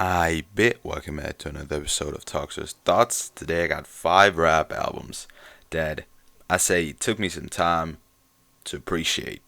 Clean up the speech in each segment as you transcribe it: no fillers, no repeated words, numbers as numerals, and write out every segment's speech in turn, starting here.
I bet welcome back to another episode of Toxiris Thoughts. Today I got 5 rap albums that I say it took me some time to appreciate.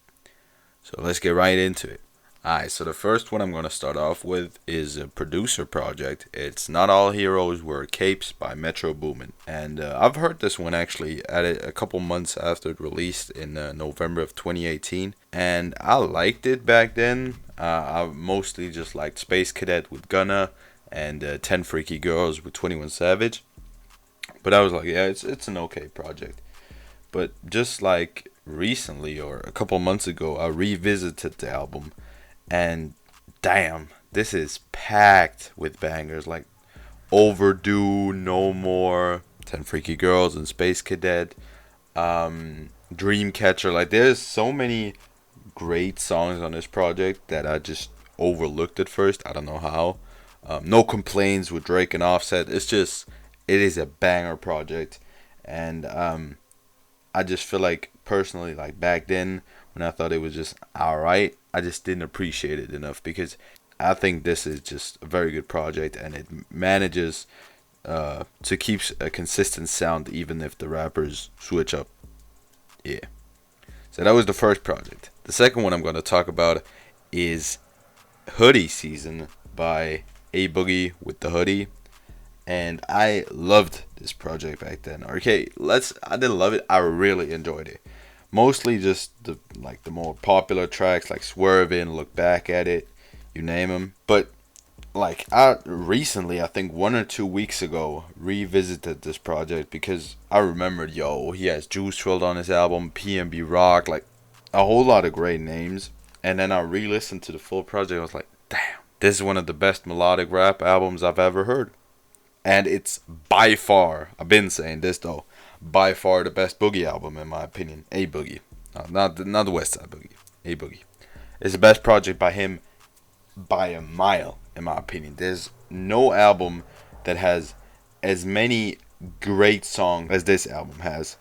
So let's get right into it. Alright, so the first one I'm going to start off with is a producer project. It's Not All Heroes Wear Capes by Metro Boomin. And I've heard this one actually at a couple months after it released in November of 2018. And I liked it back then. I mostly just liked Space Cadet with Gunna and 10 Freaky Girls with 21 Savage. But I was like, yeah, it's an okay project. But just like recently or a couple months ago, I revisited the album and damn, this is packed with bangers like Overdue, No More, 10 Freaky Girls, and Space Cadet, Dreamcatcher. Like, there's so many great songs on this project that I just overlooked at first. I don't know how. No Complaints with Drake and Offset. It is a banger project. And I just feel like, personally, like back then, when I thought it was just alright, I just didn't appreciate it enough because I think this is just a very good project and it manages to keep a consistent sound even if the rappers switch up. Yeah. So that was the first project. The second one I'm going to talk about is Hoodie Season by A Boogie with the Hoodie. And I loved this project back then. Okay, I didn't love it. I really enjoyed it. Mostly just the more popular tracks like Swervin', Look Back at It, you name them. But like I recently, I think 1 or 2 weeks ago, revisited this project because I remembered, he has Juice WRLD on his album, PNB Rock, like a whole lot of great names. And then I re-listened to the full project. I was like, damn, this is one of the best melodic rap albums I've ever heard. And it's by far, I've been saying this though, by far the best Boogie album in my opinion. A Boogie, not the West Side Boogie. A Boogie, it's the best project by him by a mile in my opinion. There's no album that has as many great songs as this album has.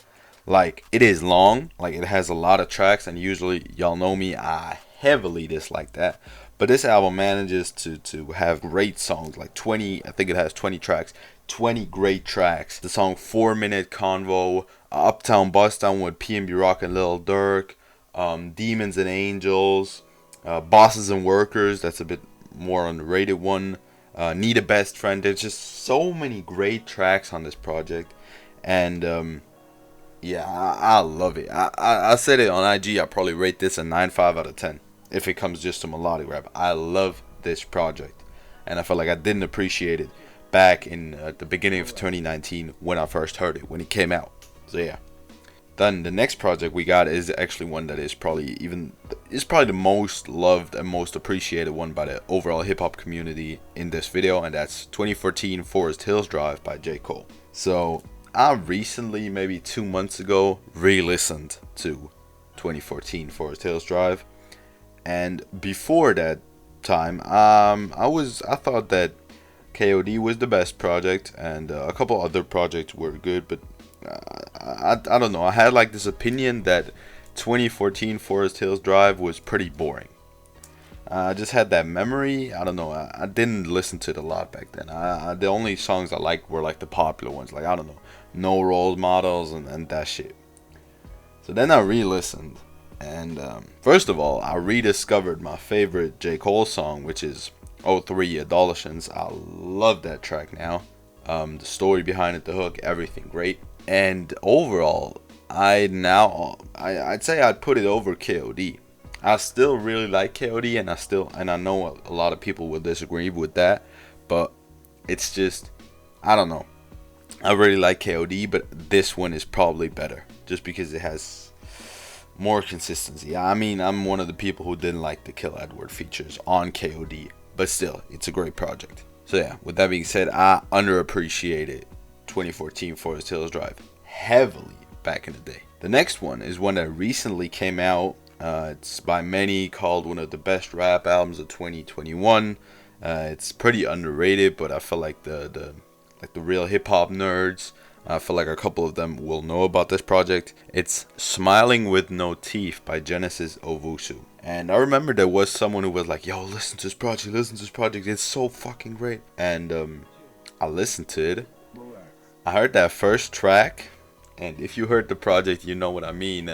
Like, it is long, like it has a lot of tracks, and usually y'all know me, I heavily dislike that. But this album manages to have great songs, like 20, I think it has 20 tracks, 20 great tracks. The song 4 Minute Convo, Uptown Bust Down with PNB Rock and Lil Durk, Demons and Angels, Bosses and Workers, that's a bit more underrated one, Need a Best Friend. There's just so many great tracks on this project. And yeah, I love it. I said it on IG, I probably rate this a 9.5 out of 10. If it comes just to melodic rap, I love this project, and I felt like I didn't appreciate it back in the beginning of 2019 when I first heard it, when it came out. So yeah. Then the next project we got is actually one that is probably the most loved and most appreciated one by the overall hip hop community in this video, and that's 2014 Forest Hills Drive by J. Cole. So I recently, maybe 2 months ago, re-listened to 2014 Forest Hills Drive. And before that time, I thought that KOD was the best project, and a couple other projects were good, but I don't know. I had like this opinion that 2014 Forest Hills Drive was pretty boring. I just had that memory. I don't know. I didn't listen to it a lot back then. The only songs I liked were like the popular ones, like I don't know, No Role Models and that shit. So then I re-listened. And first of all, I rediscovered my favorite J. Cole song, which is '03 Adolescence. I love that track now. The story behind it, the hook, everything great. And overall, I'd say I'd put it over KOD. I still really like KOD, and I know a lot of people will disagree with that, but it's just, I don't know. I really like KOD, but this one is probably better just because it has more consistency. I mean, I'm one of the people who didn't like the Kill Edward features on KOD, but still, it's a great project. So yeah, with that being said, I underappreciated 2014 Forest Hills Drive heavily back in the day. The next one is one that recently came out. It's by many called one of the best rap albums of 2021. It's pretty underrated, but I feel like the real hip hop nerds I feel like a couple of them will know about this project. It's Smiling with No Teeth by Genesis Owusu. And I remember there was someone who was like, yo, listen to this project, it's so fucking great. And I listened to it. I heard that first track, and if you heard the project, you know what I mean.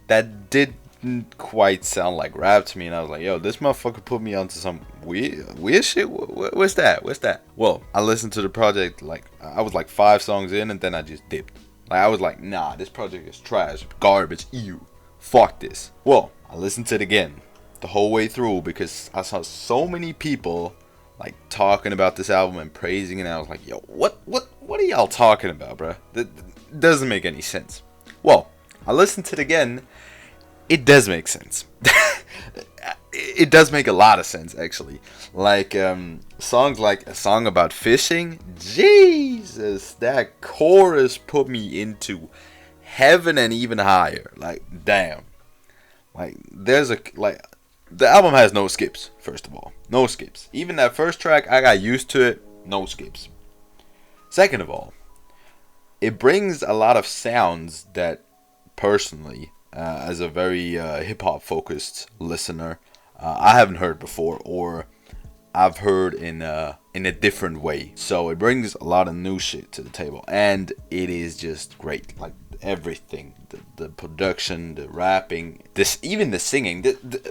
That didn't quite sound like rap to me, and I was like, yo, this motherfucker put me onto some weird shit. What's that? Well, I listened to the project, like, I was like 5 songs in, and then I just dipped. Like, I was like, nah, this project is trash, garbage, ew, fuck this. Well, I listened to it again, the whole way through, because I saw so many people like talking about this album and praising it, and I was like, yo, what are y'all talking about, bruh? That doesn't make any sense. Well, I listened to it again. It does make sense. It does make a lot of sense, actually. Like songs like A Song About Fishing. Jesus, that chorus put me into heaven and even higher. Like, damn. Like, the album has no skips, first of all. No skips. Even that first track, I got used to it. No skips. Second of all, it brings a lot of sounds that, personally, as a very hip-hop focused listener, I haven't heard before, or I've heard in a different way. So it brings a lot of new shit to the table, and it is just great. Like, everything, the production, the rapping, even the singing.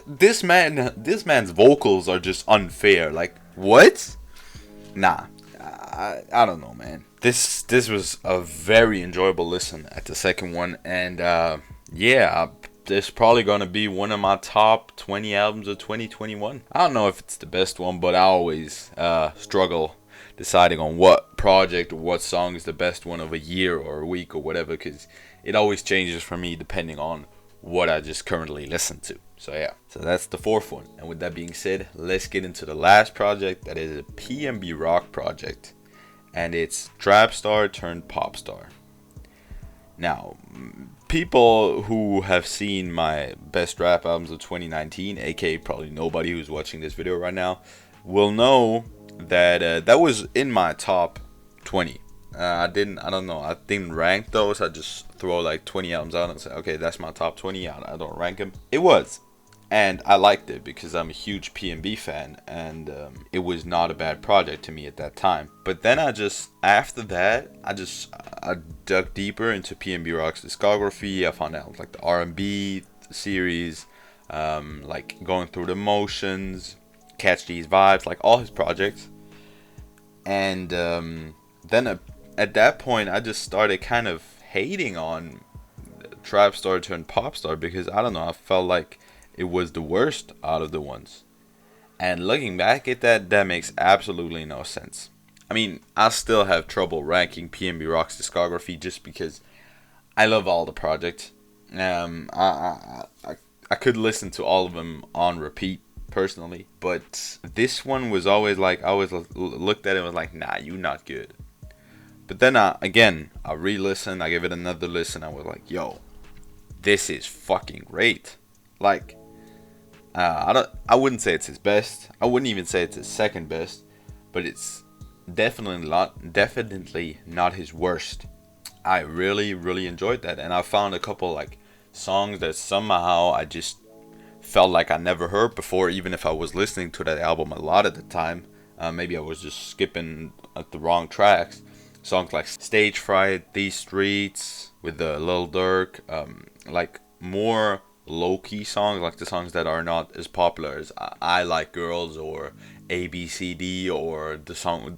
This man's vocals are just unfair. Like, what? Nah, I don't know, man. This was a very enjoyable listen at the second one, and yeah, this is probably gonna be one of my top 20 albums of 2021. I don't know if it's the best one, but I always struggle deciding on what project or what song is the best one of a year or a week or whatever, because it always changes for me depending on what I just currently listen to. So yeah, so that's the fourth one. And with that being said, let's get into the last project. That is a PNB Rock project, and it's Trap Star turned Pop Star. Now, people who have seen my best rap albums of 2019, aka probably nobody who's watching this video right now, will know that that was in my top 20. I didn't rank those. I just throw like 20 albums out and say, okay, that's my top 20. I don't rank them. It was, and I liked it because I'm a huge PNB fan, and it was not a bad project to me at that time. But then after that, I dug deeper into PNB Rock's discography. I found out like the R&B series, like Going Through the Motions, Catch These Vibes, like all his projects. And then at that point, I just started kind of hating on Trap Star turned Pop Star, because I don't know, I felt like it was the worst out of the ones. And looking back at that makes absolutely no sense. I mean, I still have trouble ranking PNB Rock's discography just because I love all the projects. I could listen to all of them on repeat personally, but this one was always like, I always looked at it and was like, nah, you not good. But then I re-listened, I gave it another listen, I was like, yo, this is fucking great. Like, I wouldn't say it's his best, I wouldn't even say it's his second best, but it's definitely not his worst. I really enjoyed that, and I found a couple like songs that somehow I just felt like I never heard before, even if I was listening to that album a lot at the time. Maybe I was just skipping at the wrong tracks. Songs like Stage Fright, These Streets with the Lil Durk, like more low-key songs, like the songs that are not as popular as I Like Girls or ABCD, or the song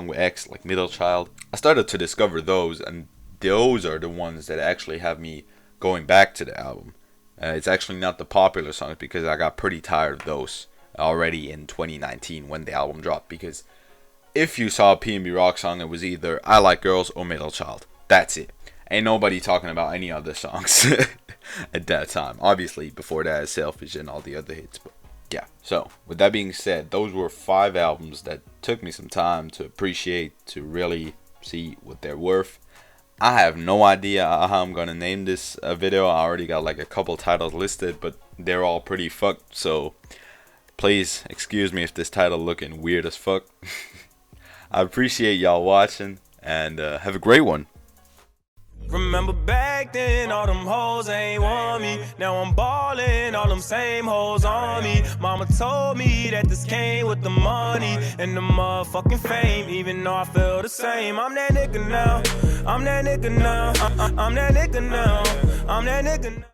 with X, like Middle Child. I started to discover those, and those are the ones that actually have me going back to the album. It's actually not the popular songs, because I got pretty tired of those already in 2019 when the album dropped, because if you saw a PNB Rock song, it was either I Like Girls or Middle Child. That's it. Ain't nobody talking about any other songs at that time. Obviously, before that, Selfish and all the other hits. But yeah. So, with that being said, those were 5 albums that took me some time to appreciate, to really see what they're worth. I have no idea how I'm gonna name this video. I already got like a couple titles listed, but they're all pretty fucked. So, please excuse me if this title looking weird as fuck. I appreciate y'all watching, and have a great one. Remember back then, all them hoes ain't want me. Now I'm ballin', all them same hoes on me. Mama told me that this came with the money and the motherfucking fame. Even though I feel the same, I'm that nigga now. I'm that nigga now. I'm that nigga now. I'm that nigga now.